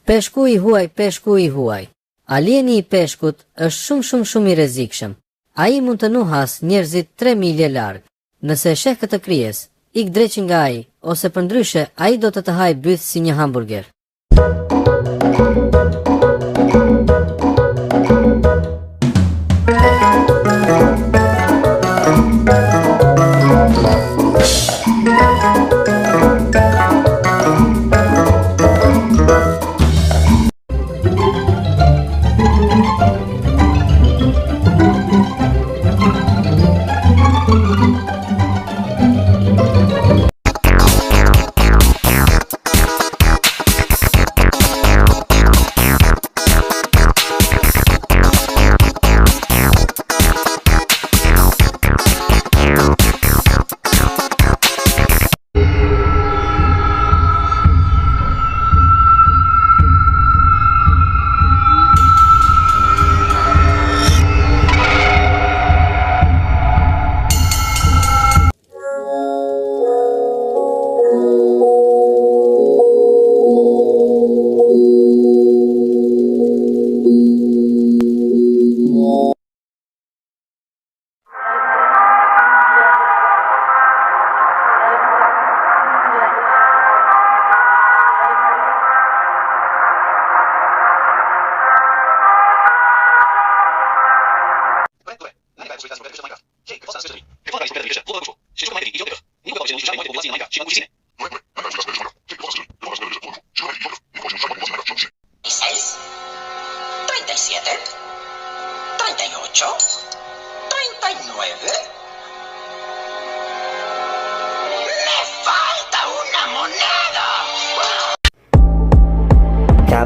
Peshku i huaj. Alieni i peshkut është shumë i rrezikshëm. Ai mund të nuhas njerëzit 3 milje larg. Nëse e sheh këtë krijes, ik drejt nga ai, ose përndryshe ai do të hajë byth si një hamburger.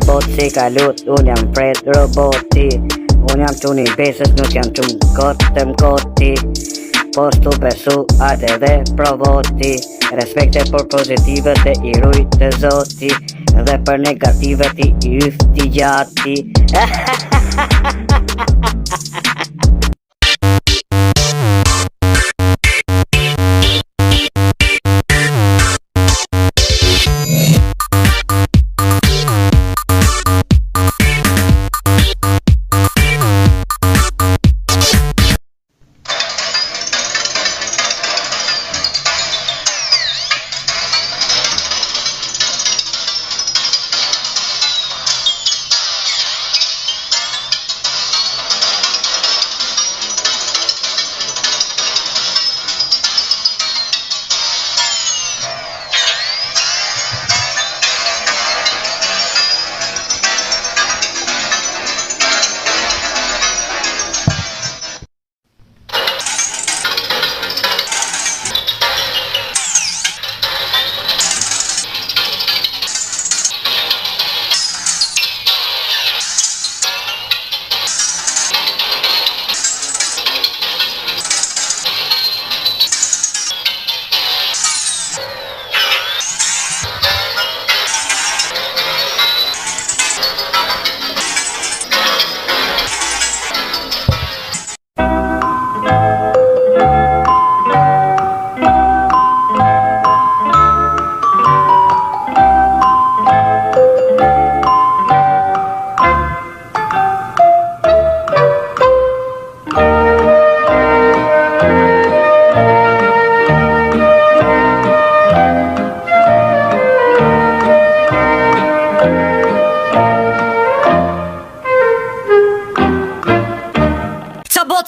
Boti kalut, unë jam Fred roboti. Unë jam quni besës, nuk jam qun kotëm koti. Po shtu besu, ate dhe provoti. Respekte për pozitivet e i rujt të zoti. Dhe për negativet i yfti gjati.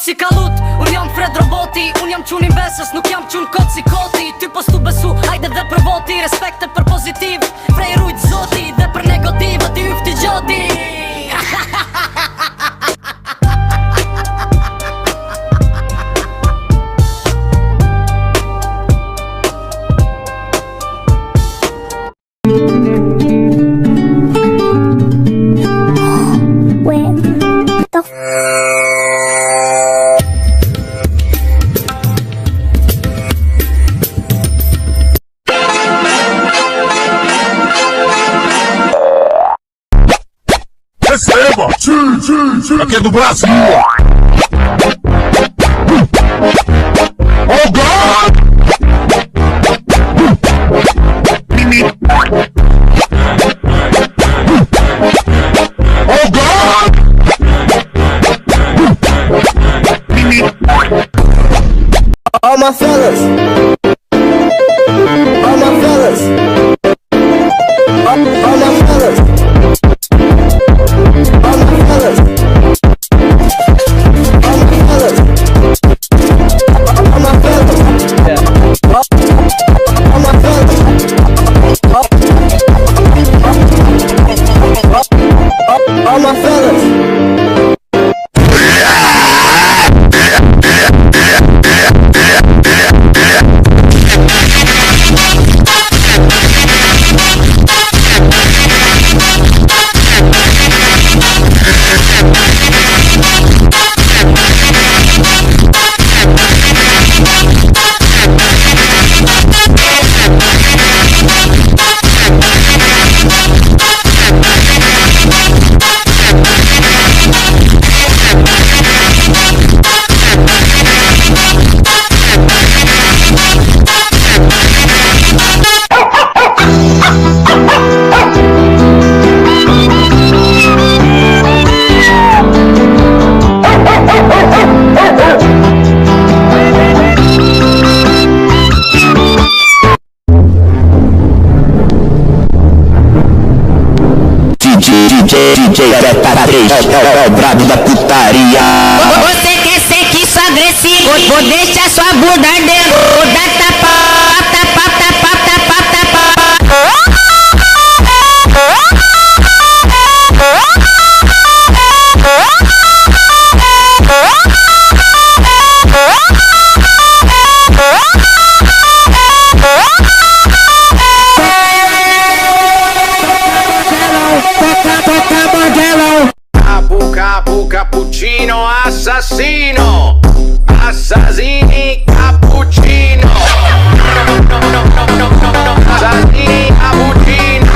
Si kalut, unë jam Fred roboti. Unë jam quni besës, nuk jam qun kot si koti. Ty po stu besu, hajde dhe për voti. Respekte për pozitiv, prej rujt zoti. Dhe për negativët i yfti gjati. Receba! Aqui é do Brasil! Oh God! my fellas. All my fellas. All my fellas. All my fellas. All my fellas. All my fellas. All my fellas. All my fellas. DJ Beta 3 é o brabo da putaria. Você quer ser que sou agressivo, vou deixar sua bunda ardendo. Vou dar tapa, tapa, tapa, tapa, tapa. Cappuccino assassino, assassini cappuccino, assassini cappuccino,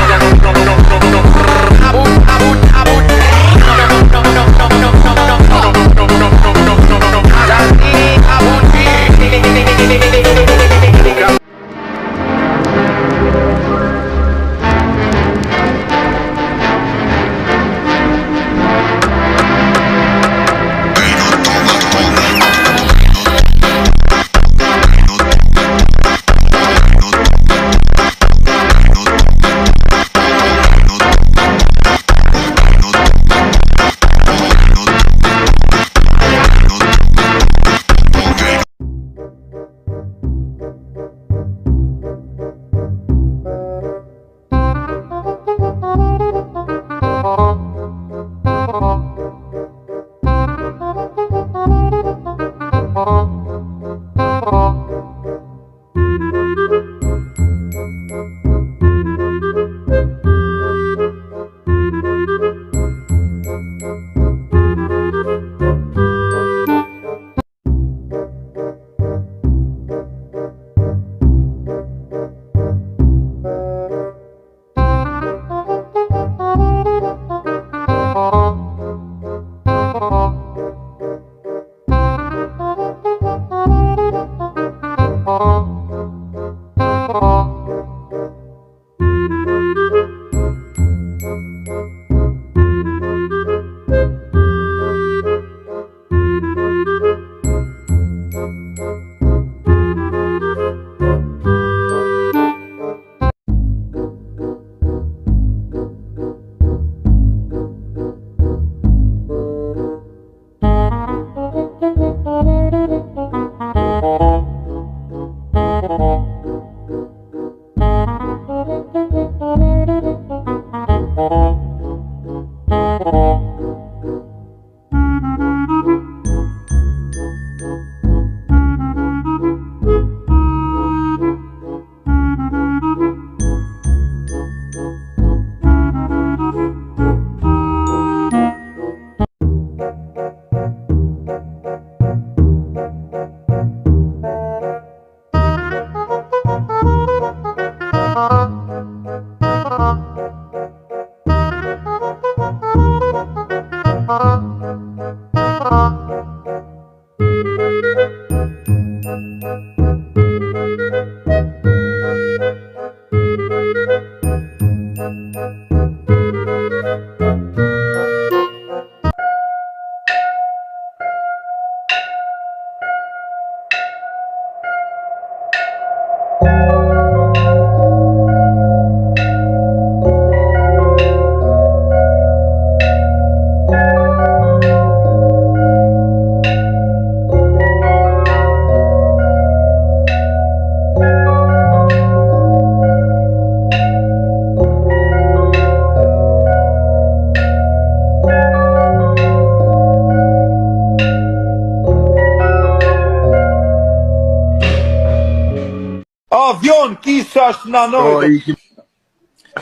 Avion kisash nanoj.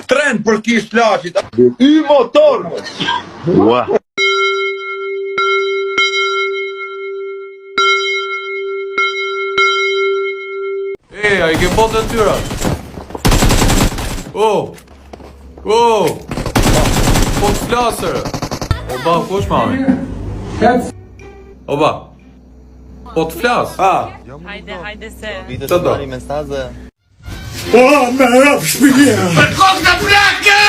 Tren për kish lashit. Y motor. Ua. A i ke botën tyra. Po të flasër. Oba, kush mami? Oba. Po të flas. Hajde se. Të do. Me rap shpilje! Për kokë të plake!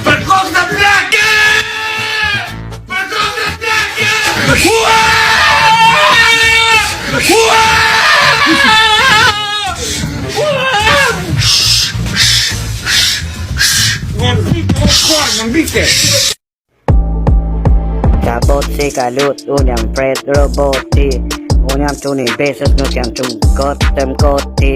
Për kokë të plake! Për kokë të plake! Ka bot si ka lut, unë jam Fred roboti. Unë jam quni besës, nuk jam qun kotëm koti.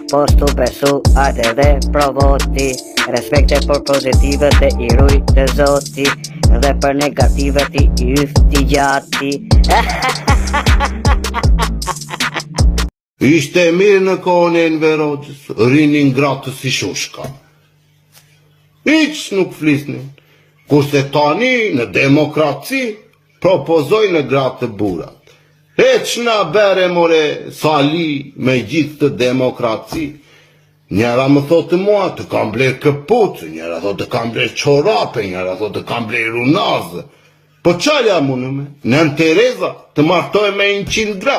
Po s'tu besu atë dhe provoti. Respekte për pozitivet e i ruj të zoti. Dhe për negativet i yfti gjati. Ishte mirë në kohën e Enver Hoxhës, rinin gratë si shushka. Hiç nuk flisnin. Kurse tani në demokraci propozojnë gratë të burat. Heq na bere more sali me gjithë të demokraci. Njëra më thotë mua të kam bler këpucë, njëra thotë të kam bler çorape, njëra thotë të kam bler runazë. Po qalja mune me, nën Tereza të martoj me 100 gra,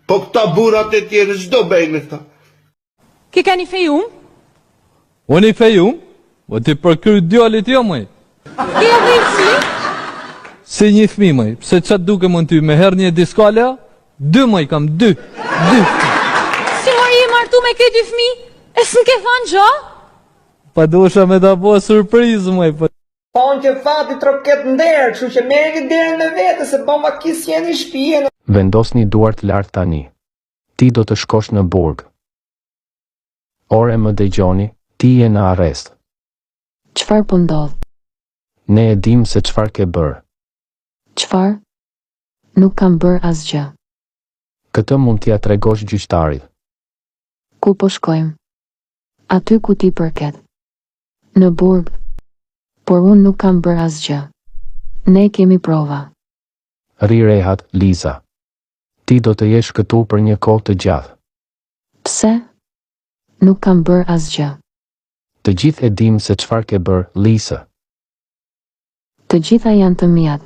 po këta burat e tjerë çdo bejnë me këta. Ki ka një fejum? Unë i fejum? O ti përkry djallit jo mëj. Ki e dhe i fmi? Si një fmi mëj, pse qatë duke mund ty me her një diskalja? 2 mëj kam 2. Si mori e martu me këtë 2 fmi? E s'në ke thanë gjo? Pa dosha me ta po surprizë mëj. Thonë që fati troket nderë, kështu që merri derën me vete se bomba kis jeni shpijen. Vendosni duart lart tani. Ti do të shkosh në burg. Ore më dëgjoni, ti je në arrest. Çfarë po ndodh? Ne e dim se çfarë ke bërë. Çfarë? Nuk kam bërë asgjë. Këtë mund t'ia tregosh gjyqtarit. Ku po shkojmë? Aty ku ti përket. Në burg. Por unë nuk kam bërë asgjë. Ne kemi prova. Ri rehat, Liza. Ti do të jesh këtu për një kohë të gjatë. Pse? Nuk kam bërë asgjë. Të gjithë e dim se çfarë ke bërë, Lisa. Të gjitha janë të mijat.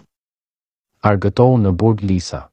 Argëtohu në burg, Lisa.